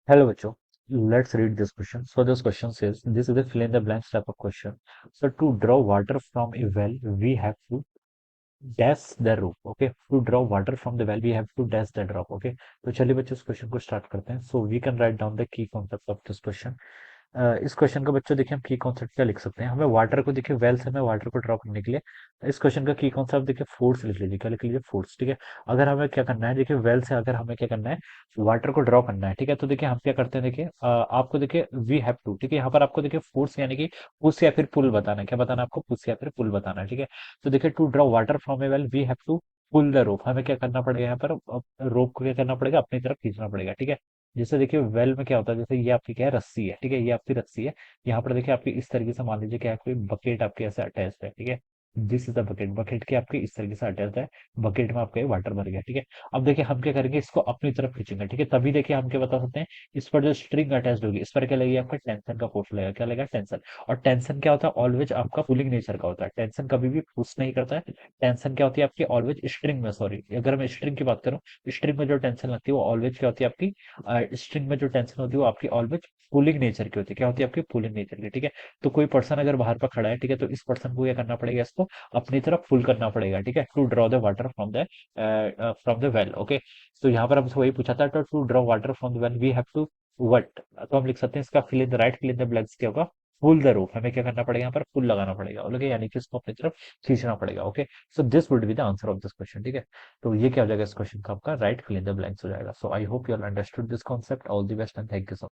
Hello, Bacho. Let's read this question. So this question says, this is a fill in the blanks type of question. So to draw water from a well, we have to dash the rope. Okay. To draw water from the well, we have to dash the drop. Okay. तो चलिए बच्चों इस question को start करते हैं. So we can write down the key concepts of this question. इस question का बच्चों देखिए हम की कॉन्सेप्ट क्या लिख सकते हैं. हमें वाटर को देखिए वेल से हमें वाटर को ड्रॉ करने के लिए इस क्वेश्चन का की कॉन्सेप्ट देखिए फोर्स लिख लीजिए. क्या लिख लीजिए? फोर्स. ठीक है. अगर हमें क्या करना है देखिए वेल से अगर हमें क्या करना है वाटर को ड्रॉ करना है. ठीक है. तो देखिए हम क्या करते हैं देखिए आपको देखिए वी हैव टू. ठीक है. यहाँ पर आपको देखिए फोर्स यानी कि पुश या फिर पुल बताना है. क्या बताना है आपको? पुश या फिर पुल बताना है. ठीक है. तो देखिए to draw water from a well we have to pull the rope. हमें क्या करना पड़ेगा यहाँ पर? रोप को क्या करना पड़ेगा? अपनी तरफ खींचना पड़ेगा. ठीक है. जैसे देखिए वेल में क्या होता है, जैसे ये आपकी क्या है? रस्सी है. ठीक है. ये आपकी रस्सी है. यहाँ पर देखिए आपकी इस तरीके से मान लीजिए कि कोई बकेट आपके ऐसे अटैच्ड है. ठीक है. This is the bucket. Bucket के आपके इस तरीके से अटैच्ड है. बकेट में आपका ये वाटर भर गया. ठीक है. अब देखिए हम क्या करेंगे? इसको अपनी तरफ खींचेंगे. ठीक है. तभी देखिए हम क्या बता सकते हैं, इस पर जो स्ट्रिंग अटैच्ड होगी इस पर क्या लगेगा? आपका टेंशन का फोर्स लगेगा. क्या लगेगा? टेंशन. और टेंशन क्या होता है? ऑलवेज आपका पुलिंग नेचर का होता है. टेंशन कभी भी पुश नहीं करता है. टेंशन क्या होती है आपकी? ऑलवेज स्ट्रिंग में, सॉरी अगर मैं स्ट्रिंग की बात करूं, स्ट्रिंग में जो टेंशन लगती है वो ऑलवेज क्या होती है आपकी? स्ट्रिंग में जो टेंशन होती है वो आपकी ऑलवेज पुलिंग नेचर की होती है. क्या होती है आपकी? पुलिंग नेचर की. ठीक है. तो कोई पर्सन अगर बाहर पर खड़ा है, ठीक है, तो इस पर्सन को क्या करना पड़ेगा? इसको अपनी तरफ पुल करना पड़ेगा. ठीक है. To draw the water from the well. Okay. तो यहाँ पर हमसे वही पूछा था, तो to draw water from the well we have to what. तो हम लिख सकते हैं इसका fill in the right, fill in the blanks क्या होगा? Pull the rope. हमें क्या करना पड़ेगा? यहाँ पर पुल लगाना पड़ेगा. ओके. यानी कि इसको अपनी तरफ खींचना पड़ेगा. Okay. So this would be the answer of this question. ठीक है. तो ये क्या हो जाएगा? इस क्वेश्चन का आपका right fill in the blanks हो जाएगा. So I hope you all understood this concept. All the best and thank you so